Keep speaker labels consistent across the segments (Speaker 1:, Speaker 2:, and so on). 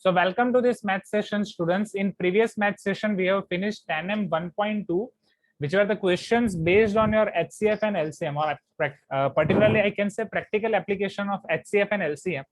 Speaker 1: So welcome to this math session, students. In previous math session, we have finished TANM 1.2, which are the questions based on your HCF and LCM, or particularly I can say practical application of HCF and LCM,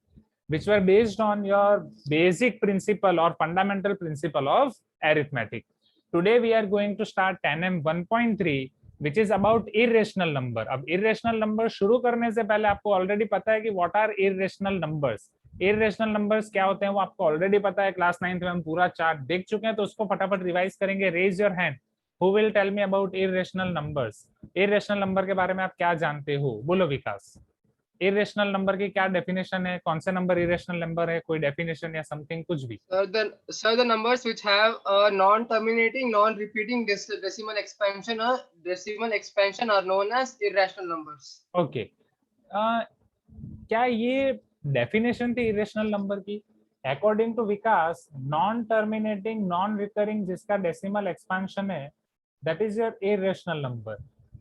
Speaker 1: which were based on your basic principle or fundamental principle of arithmetic. Today we are going to start TANM 1.3, which is about irrational number. अब irrational number शुरू करने से पहले आपको already पता है कि what are irrational numbers. irrational numbers क्या होते हैं वो आपको already पता है, क्लास 9th में हम पूरा चार्ट देख चुके हैं, तो उसको फटाफट रिवाइज करेंगे. Raise your hand. Who will tell me about irrational numbers? irrational number के बारे में आप क्या जानते हो? बोलो विकास. irrational number की क्या definition है? कौन से number irrational number है? कोई definition या something कुछ भी?
Speaker 2: Sir, the numbers which have a non-terminating, non-repeating decimal expansion are known as irrational numbers.
Speaker 1: Okay. क्या ये definition थी irrational number की? According to Vikas, non-terminating, non-recurring जिसका decimal expansion है, that is your irrational number.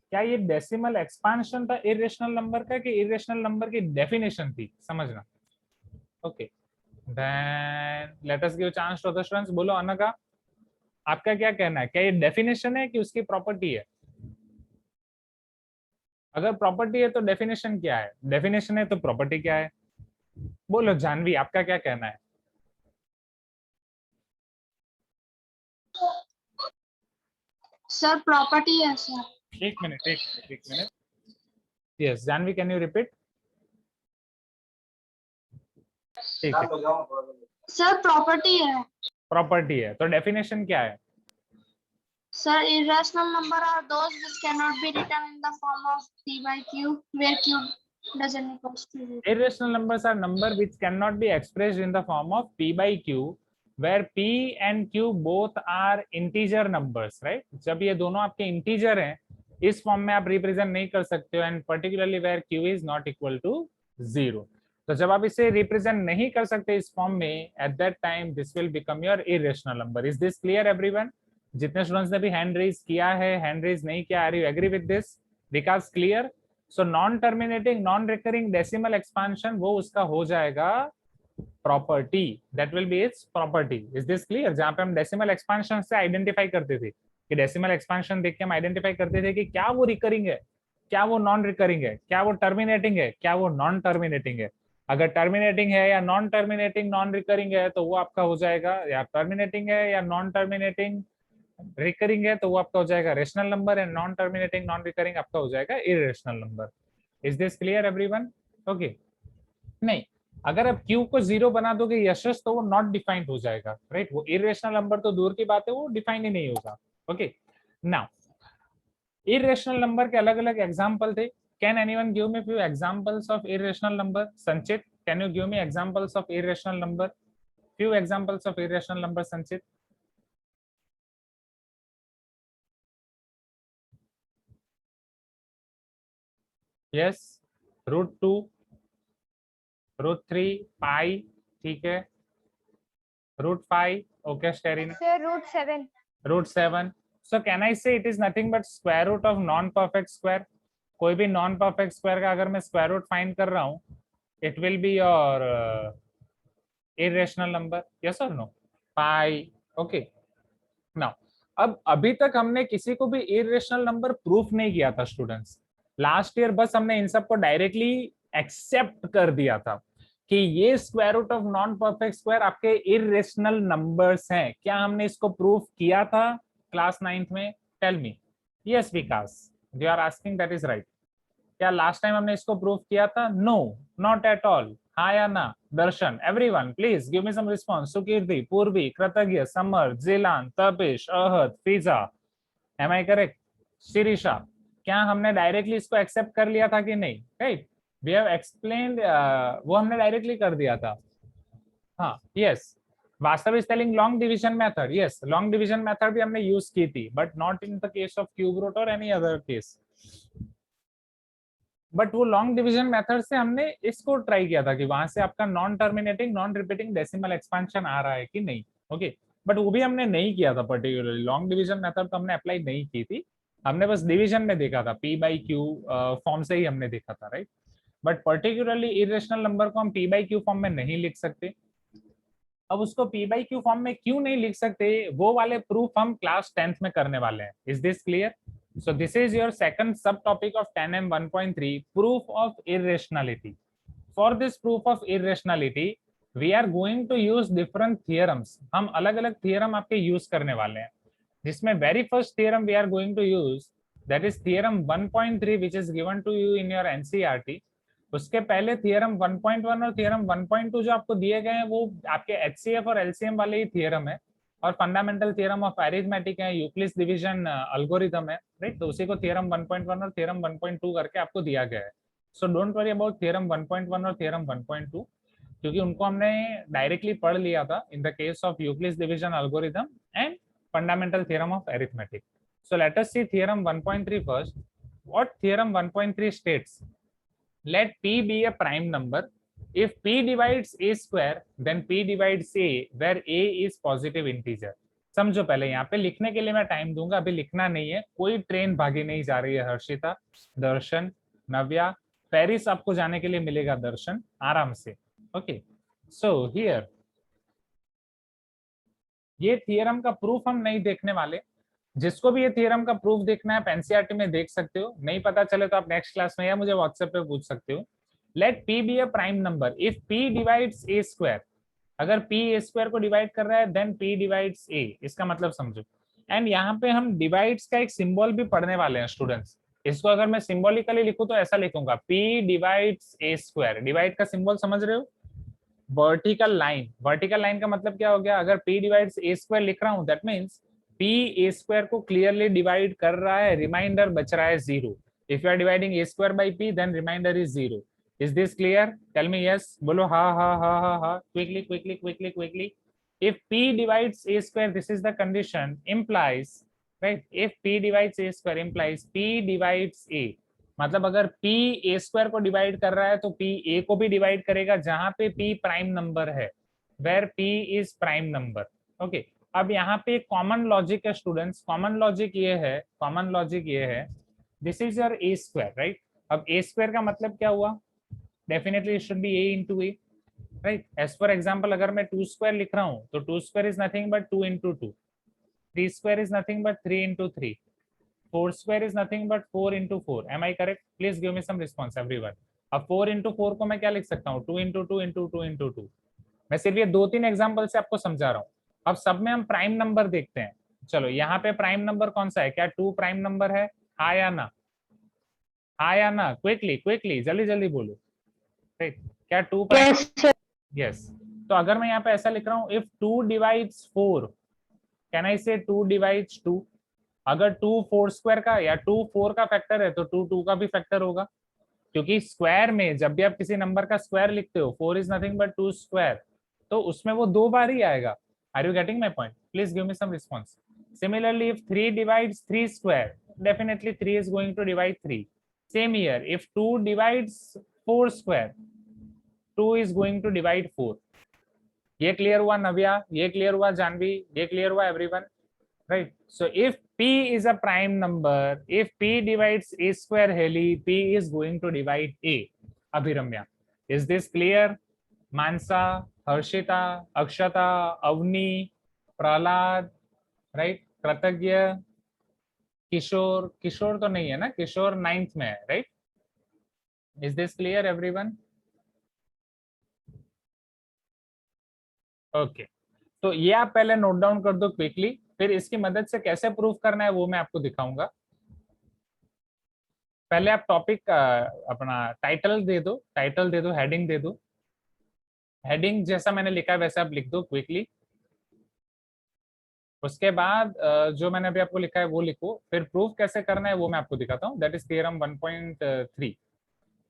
Speaker 1: क्या ये decimal expansion था irrational number का कि इरेशनल नंबर की डेफिनेशन थी? समझना. Okay, then let us give chance to the students. बोलो अनका, आपका क्या कहना है? क्या ये डेफिनेशन है कि उसकी प्रॉपर्टी है? अगर प्रॉपर्टी है तो डेफिनेशन क्या है? डेफिनेशन है तो प्रॉपर्टी क्या है? बोलो जानवी, आपका क्या कहना है?
Speaker 3: सर प्रॉपर्टी है सर.
Speaker 1: एक minute. Yes Jahnavi, can you repeat? ठीक है,
Speaker 3: सर प्रॉपर्टी है. तो डेफिनेशन क्या है? Sir irrational number are those which cannot be written in the form of p by q where q doesn't equals to 0.
Speaker 1: Irrational numbers are number which cannot be expressed in the form of p by q where p and q both are integer numbers, right? जब ये दोनों आपके integer हैं, इस form में आप represent नहीं कर सकते हो, and particularly where q is not equal to 0. तो जब आप इसे रिप्रेजेंट नहीं कर सकते इस फॉर्म में, at that time this will become your irrational number. Is this clear everyone? जितने स्टूडेंट्स ने भी हैंड रेज किया है, हैंड रेज नहीं किया, are you agree with this? Vikas clear? So non terminating, non recurring decimal expansion, वो उसका हो जाएगा property. That will be its property. Is this clear? जहां पे हम डेसिमल एक्सपांशन से आइडेंटिफाई करते थे कि डेसिमल एक्सपांशन देख के हम आइडेंटिफाई करते थे कि क्या वो रिकरिंग है, क्या वो नॉन रिकरिंग है, क्या वो टर्मिनेटिंग है, क्या वो नॉन टर्मिनेटिंग है. अगर टर्मिनेटिंग है या नॉन टर्मिनेटिंग नॉन रिकरिंग है तो वो आपका हो जाएगा, या टर्मिनेटिंग है या नॉन टर्मिनेटिंग रिकरिंग है तो वो आपका हो जाएगा rational number, and non terminating non recurring आपका हो जाएगा irrational number. Is this clear everyone? Okay. नहीं, अगर आप q को 0 बना दोगे यशस, तो वो नॉट डिफाइंड हो जाएगा, राइट? वो इरेशनल नंबर तो दूर की बात है, वो डिफाइन ही नहीं होगा. ओके, नाउ irrational number के अलग अलग एग्जांपल थे. Can anyone give me few examples of irrational number? संचित, can you give me examples of irrational number? Few examples of irrational number, संचित. यस, √2, √3, पाई, ठीक है. √5, okay styrene.
Speaker 3: Sir √7.
Speaker 1: √7. So can I say it is nothing but square root of non-perfect square? कोई भी non perfect square का अगर मैं square root find कर रहा हूँ, it will be your irrational number. Yes और नो? पाई. ओके. नाउ अब अभी तक हमने किसी को भी इरेशनल नंबर प्रूफ नहीं किया था स्टूडेंट्स. लास्ट ईयर बस हमने इन सबको डायरेक्टली एक्सेप्ट कर दिया था कि ये square root of non perfect square आपके इरेशनल नंबर्स हैं. क्या हमने इसको प्रूफ किया था क्लास 9th में? Tell me. Yes Vikas, you are asking, that is right. क्या लास्ट टाइम हमने इसको प्रूफ किया था? No, not at all. हाँ या ना? Darshan, everyone please give me some response. Sukirti, Purvi, Kritagya, Samar, Jilan, Tapish, Ahad, Fiza, am I correct? Shirisha, क्या हमने डायरेक्टली इसको एक्सेप्ट कर लिया था कि नहीं? राइट, वी हैव एक्सप्लेन्ड, वो हमने डायरेक्टली कर दिया था. हाँ, yes. Vastav is telling long division method. Yes, long division method भी हमने यूज की थी, but not in the case of cube root और एनी अदर केस. बट वो लॉन्ग डिवीजन मेथड से हमने इसको ट्राई किया था कि वहां से आपका non terminating non repeating decimal expansion आ रहा है कि नहीं. ओके, बट वो भी हमने नहीं किया था पर्टिकुलरली. लॉन्ग डिवीजन मेथड तो हमने अप्लाई नहीं की थी, हमने बस डिवीजन में देखा था, p बाई q फॉर्म से ही हमने देखा था, right? But particularly irrational number को हम p बाई q फॉर्म में नहीं लिख सकते. अब उसको p by q फॉर्म में क्यों नहीं लिख सकते, वो वाले प्रूफ हम क्लास 10th में करने वाले हैं. Is this clear? So this is your second subtopic of 10M 1.3, proof of irrationality. For this proof of irrationality, we are going to use different theorems. हम अलग अलग theorem आपके use करने वाले हैं, जिसमें very first theorem we are going to use, that is theorem 1.3 which is given to you in your NCERT. उसके पहले theorem 1.1 और theorem 1.2 जो आपको दिए गए हैं वो आपके HCF और LCM वाले ही theorem है, और फंडामेंटल थ्योरम ऑफ अरिथमेटिक है, यूक्लिड्स डिवीजन एल्गोरिथम है, राइट. तो उसी को थ्योरम 1.1 और थ्योरम 1.2 करके आपको दिया गया है. So don't worry about theorem 1.1 और थ्योरम 1.2, क्योंकि उनको हमने डायरेक्टली पढ़ लिया था in the case of Euclid's division algorithm and fundamental theorem of arithmetic. So let us see theorem 1.3 first. What theorem 1.3 states? Let p be a prime number. If p divides a square, then p divides a, where a is positive integer. समझो, पहले यहाँ पे लिखने के लिए मैं time दूंगा, अभी लिखना नहीं है. कोई ट्रेन भागी नहीं जा रही है. हर्षिता, दर्शन, नव्या, पेरिस आपको जाने के लिए मिलेगा. दर्शन आराम से. ओके, सो हियर ये थियरम का प्रूफ हम नहीं देखने वाले. जिसको भी ये थियरम का प्रूफ देखना है आप एनसीईआरटी में देख सकते हो. नहीं पता चले तो आप नेक्स्ट क्लास में या मुझे व्हाट्सएप पे पूछ सकते हो. Let p be a prime number if p divides a square. अगर p a स्क्वायर को डिवाइड कर रहा है देन p डिवाइड्स a. इसका मतलब समझो. एंड यहाँ पे हम डिवाइड्स का एक सिंबल भी पढ़ने वाले हैं स्टूडेंट्स. इसको अगर मैं सिंबॉलिकली लिखूं तो ऐसा लिखूंगा, p divides a square. Divide का सिंबल समझ रहे हो? Vertical line. वर्टिकल लाइन का मतलब क्या हो गया? अगर p डिवाइड्स a स्क्वायर लिख रहा हूं that means p a square को क्लियरली डिवाइड कर रहा है, रिमाइंडर बच रहा है 0. If you are dividing a square by p then remainder is 0. Is this clear? Tell me yes. बोलो हा हा हा हा हा. Quickly, quickly, quickly, quickly. If p divides a square, this is the condition. Implies, right? If p divides a square, implies p divides a. मतलब अगर p a square को divide कर रहा है तो p a को भी डिवाइड करेगा जहां पे p प्राइम नंबर है, where p is prime number. Okay, अब यहाँ पे कॉमन लॉजिक है स्टूडेंट्स. कॉमन लॉजिक ये है, this is your a square, right. अब a स्क्वायर का मतलब क्या हुआ? Definitely it should be a into a, right? As for example, अगर मैं 2 square लिख रहा हूँ तो 2 square is nothing but 2 into 2. 3 square is nothing but 3 into 3. 4 square is nothing but 4 into 4. Am I correct? Please give me some response, everyone. अब 4 into 4 को मैं क्या लिख सकता हूँ? 2 into 2 into 2 into 2. मैं सिर्फ ये 2-3 एग्जाम्पल से आपको समझा रहा हूँ. अब सब में हम प्राइम नंबर देखते हैं. चलो, यहाँ पे प्राइम नंबर कौन सा है? क्या 2 प्राइम नंबर है? हाँ या ना? हाँ या ना? क्विकली जल्दी जल्दी बोलो. राइट, क्या 2 प्राइम? यस. तो अगर मैं यहाँ पे ऐसा लिख रहा हूँ, इफ 2 डिवाइड्स 4, कैन आई से 2 डिवाइड्स 2? अगर 2 4 स्क्वायर का या 2 4 का फैक्टर है तो 2 2 का भी फैक्टर होगा, क्योंकि स्क्वायर में जब भी आप किसी नंबर का स्क्वायर लिखते हो, 4 इज नथिंग बट 2 स्क्वायर, तो उसमें वो 2 बार ही आएगा. Are you getting my point? Please give me some response. Similarly if 3 divides 3 square, definitely 3 is going to divide 3. Same here, if 2 divides 4 square, 2 is going to divide 4. ये clear हुआ नव्या? ये clear हुआ जानवी? ये क्लियर हुआ everyone? Right. So if p is a prime number, if p divides a square heli, p is going to divide a. Abhiramya, is this clear? Manasa, Harshita, Akshata, Avani, Prahlad, right, Kritagya, Kishore तो नहीं है ना? किशोर 9th में है, right? Is this clear everyone? Okay, तो ये आप पहले नोट डाउन कर दो क्विकली, फिर इसकी मदद से कैसे प्रूफ करना है वो मैं आपको दिखाऊंगा. पहले आप टॉपिक अपना टाइटल दे दो, हेडिंग दे दो. हेडिंग जैसा मैंने लिखा है वैसे आप लिख दो क्विकली. उसके बाद जो मैंने अभी आपको लिखा है वो लिखो. फिर प्रूफ कैसे करना है वो मैं आपको दिखाता हूँ. That is theorem 1.3.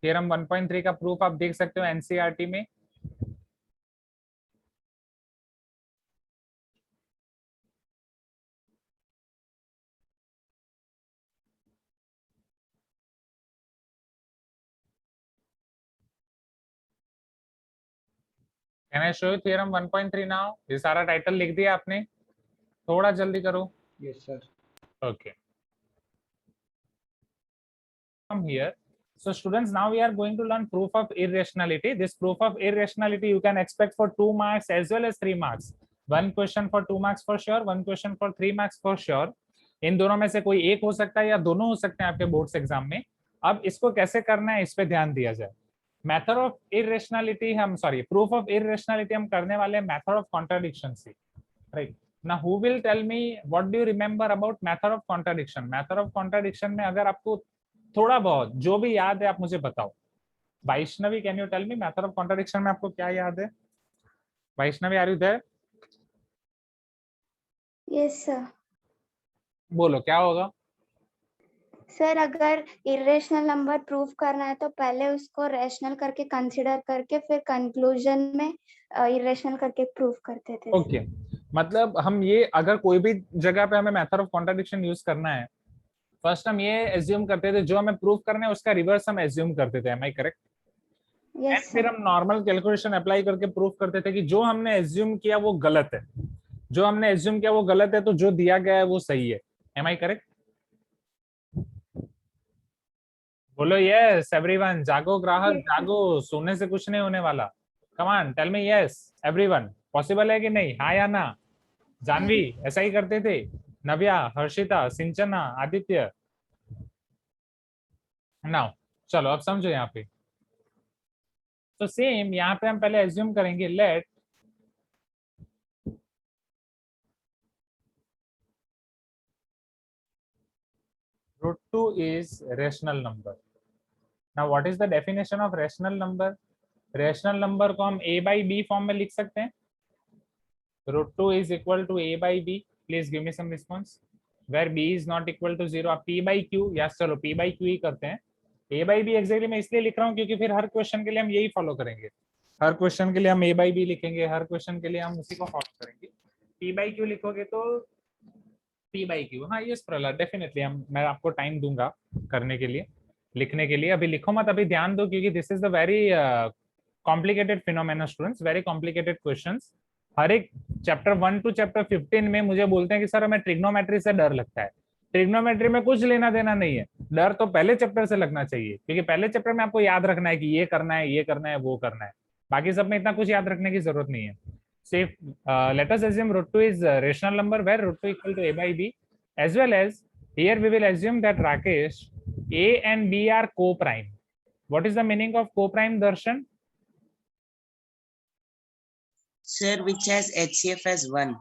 Speaker 1: थ्योरम 1.3 का प्रूफ आप देख सकते हो एनसीईआरटी में. Can I show you theorem 1.3 now? ये सारा टाइटल लिख दिया आपने? थोड़ा जल्दी करो.
Speaker 2: Yes sir.
Speaker 1: Okay. From here, So students, now we are going to learn proof of irrationality. This proof of irrationality you can expect for 2 marks as well as 3 marks. One question for 2 marks for sure, one question for 3 marks for sure. इन दोनों में से कोई एक हो सकता है या दोनों हो सकते हैं आपके बोर्ड्स एग्जाम में. अब इसको कैसे करना है इस पे ध्यान दिया जाए. मेथड ऑफ इररेशनलिटी हम प्रूफ ऑफ इररेशनलिटी हम करने वाले हैं मेथड ऑफ कॉन्ट्राडिक्शन से, right. Now who will tell me what do you remember about method of contradiction? Method of contradiction में अगर आपको थोड़ा बहुत जो भी याद है आप मुझे बताओ. Vaishnavi, can you tell me method of contradiction में आपको क्या याद है? Vaishnavi, are you there?
Speaker 4: Yes sir.
Speaker 1: बोलो क्या होगा.
Speaker 4: सर अगर इरेशनल नंबर प्रूव करना है तो पहले उसको रैशनल करके कंसीडर करके फिर कंक्लूजन में इरेशनल करके प्रूव करते थे.
Speaker 1: ओके, मतलब हम ये अगर कोई भी जगह पे हमें मेथड ऑफ कॉन्ट्राडिक्शन यूज करना है, फर्स्ट हम ये एज्यूम करते थे जो हमें प्रूव करना है उसका रिवर्स हम एज्यूम करते थे. Am I correct?
Speaker 4: यस.
Speaker 1: फिर हम नॉर्मल कैलकुलेशन अप्लाई करके प्रूव करते थे कि जो हमने एज्यूम किया वो गलत है, जो हमने एज्यूम किया वो गलत है, तो जो दिया गया है वो सही है. Am I correct? बोलो यस एवरीवन. जागो ग्राहक जागो, सोने से कुछ नहीं होने वाला. Come on tell me yes everyone. Possible है कि नहीं, हाँ या ना? जानवी ऐसा ही करते थे, नव्या, हर्षिता, सिंचना, आदित्य. नाउ चलो अब समझो यहाँ पे. तो सेम यहाँ पे हम पहले एज्यूम करेंगे late √2 is rational number. Now what is the definition of rational number? Rational number को हम a by b फॉर्म में लिख सकते हैं. √2 is equal to a by b. Please give me some response. Where b is not equal to 0, आप p by q, yes चलो p by q ही करते हैं. a by b एक्जैक्टली मैं इसलिए लिख रहा हूँ क्योंकि फिर हर क्वेश्चन के लिए हम यही फॉलो करेंगे. हर क्वेश्चन के लिए हम a by b लिखेंगे, हर क्वेश्चन के लिए हम उसी को फॉलो करेंगे. p by q लिखोगे तो p by q. हाँ यस प्रहलाद, डेफिनेटली मैं आपको टाइम दूंगा करने के लिए, लिखने के लिए. अभी लिखो मत, अभी ध्यान दो क्योंकि this is the very complicated phenomena students, very complicated questions. हर एक चैप्टर 1 to चैप्टर 15 में मुझे बोलते हैं कि सर हमें ट्रिग्नोमेट्री से डर लगता है. ट्रिग्नोमेट्री में कुछ लेना देना नहीं है, डर तो पहले चैप्टर से लगना चाहिए क्योंकि पहले चैप्टर में आपको याद रखना है कि ये करना है, ये करना है, वो करना है. बाकी सब में इतना कुछ याद रखने की जरूरत नहीं है. Say, let us assume √2 is a rational number where √2 equal to a by b, as well as here we will assume that Rakesh, a and b are co-prime. What is the meaning of co-prime, Darshan?
Speaker 5: Sir, which has HCF as 1.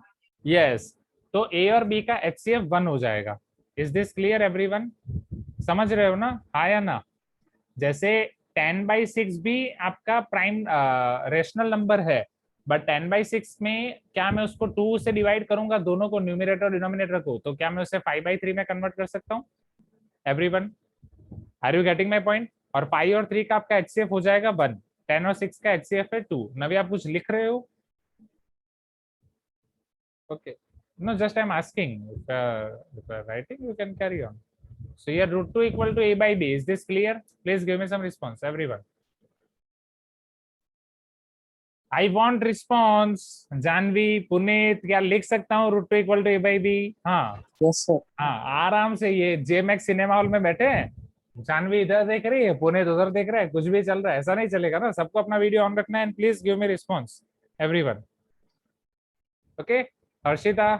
Speaker 1: Yes, तो a और b का HCF 1 हो जाएगा. Is this clear everyone? समझ रहे हो ना, हाँ या ना? जैसे 10/6 भी आपका प्राइम रेशनल नंबर है, बट 10/6 में क्या मैं उसको 2 से डिवाइड करूंगा, दोनों को, न्यूमरेटर और डिनोमिनेटर को, तो क्या मैं उसे 5/3 में कन्वर्ट कर सकता हूँ? Everyone, are you getting my point? और पाई और 3 का आपका HCF हो जाएगा 1, 10 और 6 का HCF है 2. नवी आप कुछ लिख रहे हो? Okay, know just I am asking. if writing you can carry on. So here √2 equal to a by b. Is this clear? Please give me some response, everyone. I want response. Jahnavi, Puneet, क्या लिख सकता हूँ √2 equal to a by b? हाँ
Speaker 5: Yes, sir.
Speaker 1: हाँ, आराम से. ये जेमैक्स cinema hall में बैठे हैं, जानवी इधर देख रही है, पुनीत उधर देख रहा है, कुछ भी चल रहा है, ऐसा नहीं चलेगा ना. सबको अपना वीडियो ऑन रखना है. And please give me response everyone. Okay, Harshita.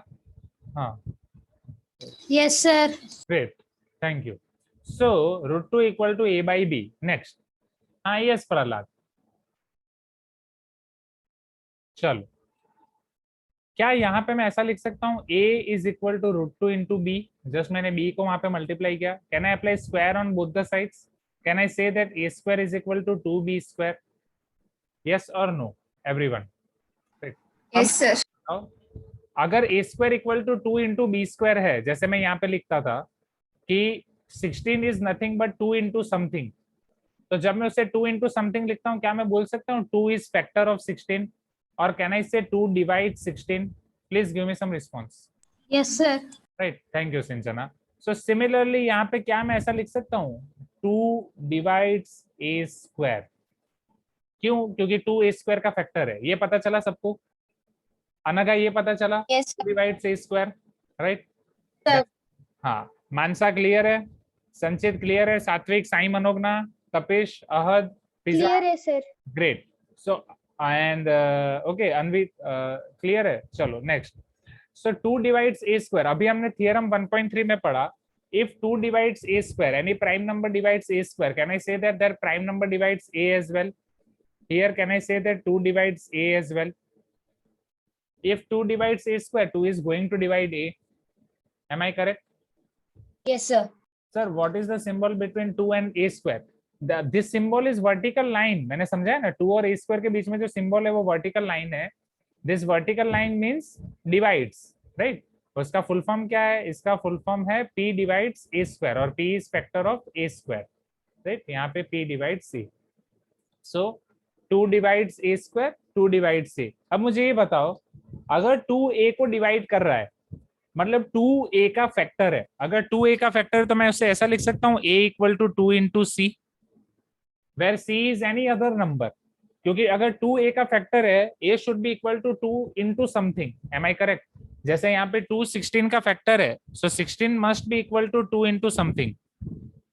Speaker 1: हाँ
Speaker 3: Yes, sir.
Speaker 1: great, thank you. So √2 equal to a by b. Next. हाँ yes प्रहलाद. चलो, क्या यहाँ पे मैं ऐसा लिख सकता हूँ a is equal to √2 into b? Just मैंने b को वहां पे मल्टीप्लाई किया. Can I apply square on both the sides? Can I say that a square is equal to 2b square? yes or no everyone?
Speaker 3: Yes, sir.
Speaker 1: अगर a square equal to 2 into b square है, जैसे मैं यहाँ पे लिखता था कि 16 is nothing but 2 into something, तो जब मैं उसे 2 into something लिखता हूँ, क्या मैं बोल सकता हूँ 2 is factor of 16? और कैन आई से 2 divides 16? Please give me some response.
Speaker 3: Yes, sir.
Speaker 1: Right, thank you Sinchana. So similarly यहाँ पे क्या मैं ऐसा लिख सकता हूँ 2 divides a square. क्यों? क्योंकि 2 a square का फैक्टर है. ये पता चला सबको? अनघा ये पता चला?
Speaker 3: Yes, sir.
Speaker 1: 2 divides a square, right?
Speaker 3: Sir.
Speaker 1: हाँ, मानसा क्लियर है, संचित क्लियर है, सात्विक, Sai Manogna, Tapish, Ahad, Fiza?
Speaker 4: Clear है sir.
Speaker 1: Great. So and okay, Anvi, clear है. चलो next. So 2 divides a square. अभी हमने theorem 1.3 में पढ़ा. If 2 divides a square, any prime number divides a square, can I say that their prime number divides a as well? Here, can I say that 2 divides a as well? If 2 divides a square, 2 is going to divide a. Am I correct?
Speaker 3: Yes, sir.
Speaker 1: Sir, what is the symbol between 2 and a square? This symbol is vertical line. मैंने समझाया ना, 2 और a square के बीच में जो symbol है वो vertical line है. This vertical line means divides, right? उसका full form क्या है? इसका full form है p divides a square और p is factor of a square, right? यहाँ पे p divides c. So 2 divides a square, 2 divides c. अब मुझे ये बताओ, अगर 2a को डिवाइड कर रहा है, मतलब 2a का फैक्टर है, अगर 2a का फैक्टर है तो मैं उससे ऐसा लिख सकता हूँ a इक्वल टू 2 इंटू सी, where c is any other number, क्योंकि अगर 2a का फैक्टर है a should be equal to 2 into something. Am I correct? जैसे यहाँ पे 2 16 का फैक्टर है, so 16 must be equal to 2 into something.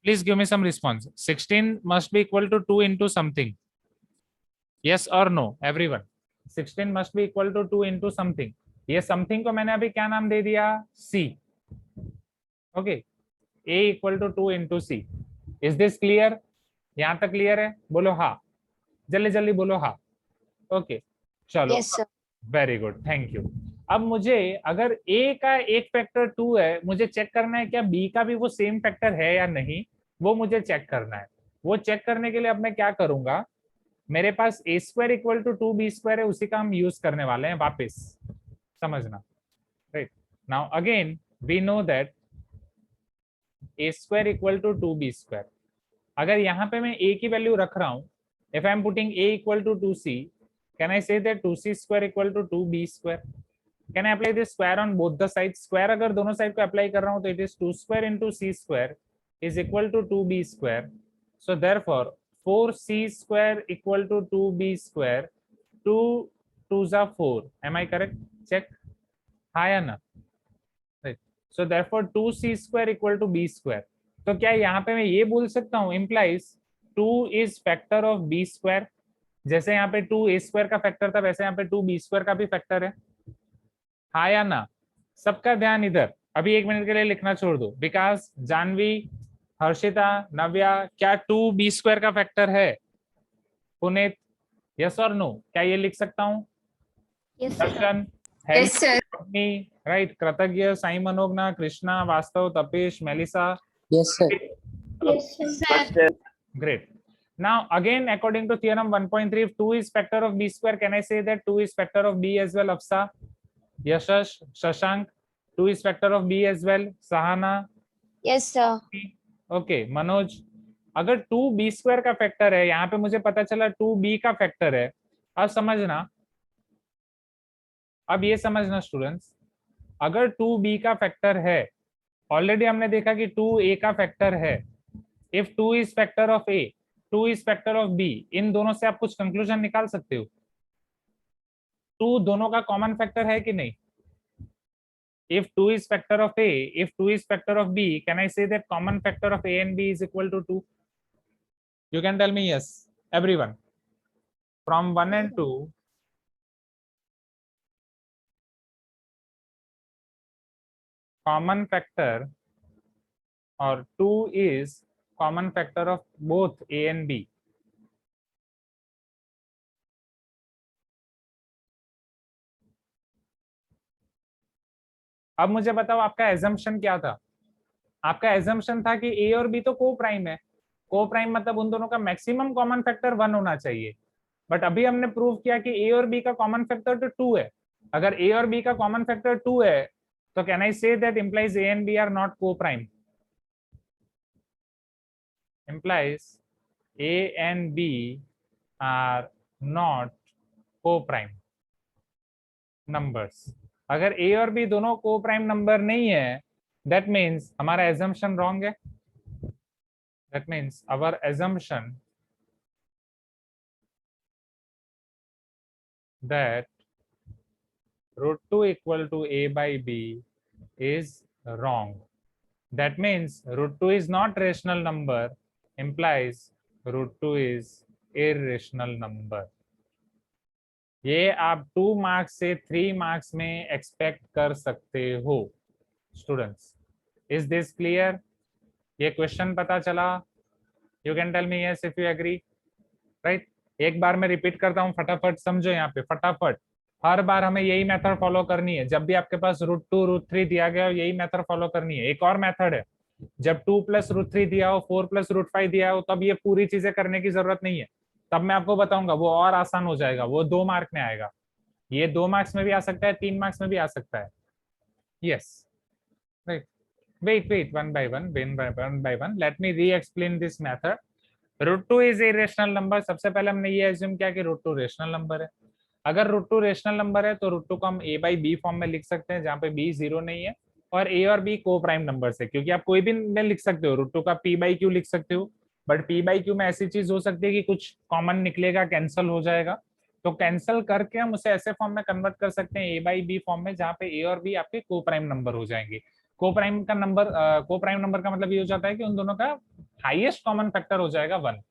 Speaker 1: Please give me some response. 16 must be equal to 2 into something. Yes और no everyone? 16 must be equal to 2 into something. ये something को मैंने अभी क्या नाम दे दिया? c. Okay, a equal to 2 into c. Is this clear? यहां तक क्लियर है? बोलो हाँ, जल्दी जल्दी बोलो हाँ. ओके चलो,
Speaker 3: Yes, sir.
Speaker 1: Very good, thank you. अब मुझे अगर a का एक फैक्टर 2 है, मुझे चेक करना है क्या b का भी वो सेम फैक्टर है या नहीं, वो मुझे चेक करना है. वो चेक करने के लिए अब मैं क्या करूंगा, मेरे पास a square equal to 2b square है, उसी का हम यूज करने वाले हैं वापस. समझना, right? Now again we know that a square equal to 2b square. अगर यहाँ पे मैं a की वैल्यू रख रहा हूँ, if I am putting a equal to 2c, can I say that 2c square equal to 2b square? Can I apply this square on both the side? Square अगर दोनों साइड को apply कर रहा हूँ तो it is 2 square into c square is equal to 2b square. So therefore 4c square equal to 2b square. 2 2s are 4. Am I correct? Check. हाँ या ना? Right. So therefore 2c square equal to b square. तो क्या यहाँ पे मैं ये बोल सकता हूँ implies 2 is factor of b square? जैसे यहाँ पे 2a square का फैक्टर था, वैसे यहाँ पे 2b square का भी फैक्टर है. हाँ या ना? सबका ध्यान इधर. अभी 1 मिनट के लिए लिखना छोड़ दो. विकास, जानवी, हर्षिता, नव्या, क्या 2b square का फैक्टर है? पुनीत, यस और नो? क्या ये लिख सकता हूँ?
Speaker 4: Yes sir.
Speaker 1: दर्शन,
Speaker 3: Yes, sir.
Speaker 1: राइट, कृतज्ञ, साई मनोगना, कृष्णा, वास्तव, Tapesh, Melissa.
Speaker 5: Yes, sir.
Speaker 4: Yes sir.
Speaker 1: Great. Now again, according to theorem 1.3, if 2 is factor of b square, can I say that 2 is factor of b as well? Afsa, Yashash, Shashank, 2 is factor of b as well. Sahana.
Speaker 3: Yes, sir.
Speaker 1: Okay, Manoj. अगर 2b square का factor है, यहाँ पे मुझे पता चला 2b का factor है. अब समझना, अब ये समझना स्टूडेंट्स, अगर 2b का फैक्टर है, ऑलरेडी हमने देखा कि 2a का फैक्टर है. If 2 is factor of a, 2 is factor of b, इन दोनों से आप कुछ कंक्लूजन निकाल सकते हो. 2 दोनों का कॉमन फैक्टर है कि नहीं? If 2 is factor of a, if 2 is factor of b, can I say that common factor of a and b is equal to 2? You can tell me yes, everyone. From 1 and 2, common factor or 2 is common factor of both a and b. अब मुझे बताओ आपका assumption क्या था? आपका assumption था कि a और b तो को प्राइम है. को प्राइम मतलब उन दोनों का मैक्सिमम कॉमन फैक्टर 1 होना चाहिए. बट अभी हमने प्रूव किया कि a और b का कॉमन फैक्टर तो 2 है. अगर a और b का कॉमन फैक्टर 2 है, तो can I say that implies a and b are not co-prime? Implies a and b are not co-prime numbers. अगर a और b दोनों co-prime नंबर नहीं है, that means हमारा assumption wrong है. That means our assumption that root 2 equal to a by b is wrong. That means root 2 is not rational number, implies √2 is irrational number. ये आप 2 marks से 3 marks में expect कर सकते हो students. Is this clear? ये question पता चला? You can tell me yes if you agree, right. एक बार मैं रिपीट करता हूँ, फटाफट समझो यहाँ पे, फटाफट। हर बार हमें यही मेथड फॉलो करनी है। जब भी आपके पास √2 √3 दिया गया हो, यही मेथड फॉलो करनी है। एक और मेथड है, जब 2 + √3 दिया हो, 4 + √5 दिया हो, तब ये पूरी चीजें करने की जरूरत नहीं है। तब मैं आपको बताऊंगा, वो और आसान हो जाएगा, वो 2 मार्क में आएगा। ये 2 मार्क्स में भी आ सकता है, 3 मार्क्स में भी आ सकता है। Yes, right. wait, one by one, let me re-explain this method. √2 is irrational number. सबसे पहले हमने ये एज्यूम किया कि √2 रेशनल नंबर है। अगर √2 रेशनल नंबर है तो √2 को हम a/b फॉर्म में लिख सकते हैं, जहाँ पे b 0 नहीं है, और a और b को प्राइम नंबर है, क्योंकि आप कोई भी में लिख सकते हो। √2 का p/q लिख सकते हो, बट p/q में ऐसी चीज हो सकती है कि कुछ कॉमन निकलेगा, कैंसल हो जाएगा, तो कैंसल करके हम उसे ऐसे फॉर्म में कन्वर्ट कर सकते हैं a/b फॉर्म में, जहाँ पे a और b आपके को प्राइम नंबर हो जाएंगे। को प्राइम नंबर का मतलब ये हो जाता है कि उन दोनों का हाईएस्ट कॉमन फैक्टर हो जाएगा 1।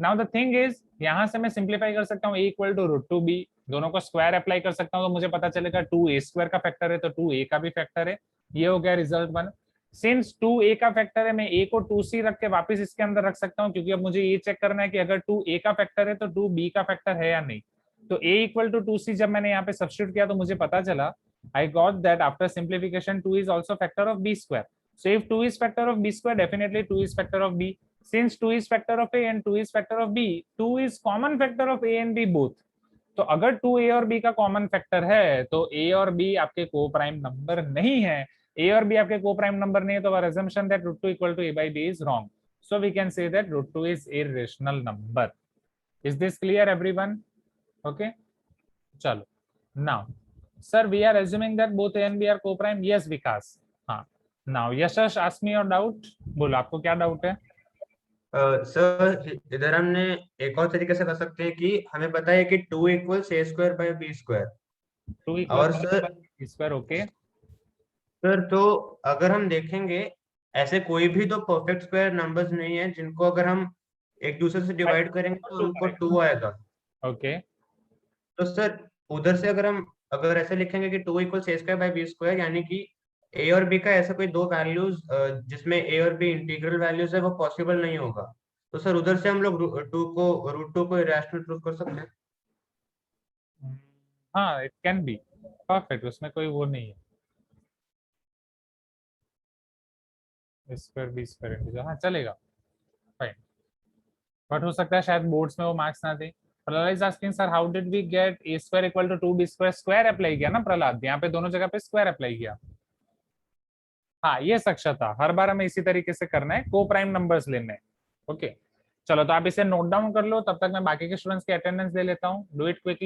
Speaker 1: नाउ द थिंग इज, यहां से मैं सिंप्लीफाई कर सकता हूँ a = √2b, दोनों को स्क्वायर अप्लाई कर सकता हूँ, तो मुझे पता चलेगा 2a² का फैक्टर है तो 2a का भी फैक्टर है। ये हो गया रिजल्ट 1। सिंस 2a का फैक्टर है, मैं a को 2c रख के वापस इसके अंदर रख सकता हूँ, क्योंकि अब मुझे ये चेक करना है कि अगर 2a का फैक्टर है तो 2b का फैक्टर है या नहीं। तो a = 2c जब मैंने यहाँ पे सब्स्टिट्यूट किया तो मुझे पता चला, I got that after simplification 2 is also factor of b². So if 2 is factor of b², definitely 2 is factor of b. Since 2 is factor of a and 2 is factor of b, 2 is common factor of a and b both. तो अगर 2a और b का common factor है तो a और b आपके को prime number नहीं है। a और b आपके को प्राइम नंबर नहीं है, तो our assumption that √2 = a/b is wrong. So we can say that √2 is irrational number. Is this clear everyone? Okay. चलो, now sir, we are assuming that both a and b are co-prime. Yes, Vikas. हाँ, now Yashash, ask me your doubt. बोलो, आपको क्या doubt है?
Speaker 6: Sir इधर हमने एक और तरीके से कर सकते हैं कि हमें पता है कि 2 = a²/b²।
Speaker 1: 2
Speaker 6: और
Speaker 1: =
Speaker 6: सर
Speaker 1: b², ओके।
Speaker 6: सर तो अगर हम देखेंगे, ऐसे कोई भी तो परफेक्ट स्क्वायर नंबर्स नहीं है जिनको अगर हम एक दूसरे से डिवाइड करेंगे तो उनको 2 आएगा।
Speaker 1: ओके,
Speaker 6: तो सर उधर से अगर ऐसे लिखेंगे कि 2 = a²/b², यानी कि a और b का ऐसा कोई दो वैल्यूज जिसमें a और b इंटीग्रल वैल्यूज है, वो पॉसिबल नहीं होगा। तो सर उधर से हम लोग √2 को इरेशनल प्रूफ कर सकते हैं।
Speaker 1: हाँ, इट कैन बी परफेक्ट, उसमें कोई वो नहीं है। a²b², हाँ चलेगा, फाइन। बट हो सकता है शायद बोर्ड्स में वो मार्क्स ना दे। Prahlad is asking sir, how did we get a² = 2b²? Square apply किया ना प्रहलाद, यहाँ पे दोनों जगह पे स्क्वायर अप्लाई किया। हाँ, ये सक्ष था, हर बार हमें इसी तरीके से करना है, को प्राइम नंबर्स लेने हैं। ओके, चलो तो आप इसे नोट डाउन कर लो, तब तक मैं बाकी के स्टूडेंट्स की अटेंडेंस ले लेता हूँ। Do it quickly.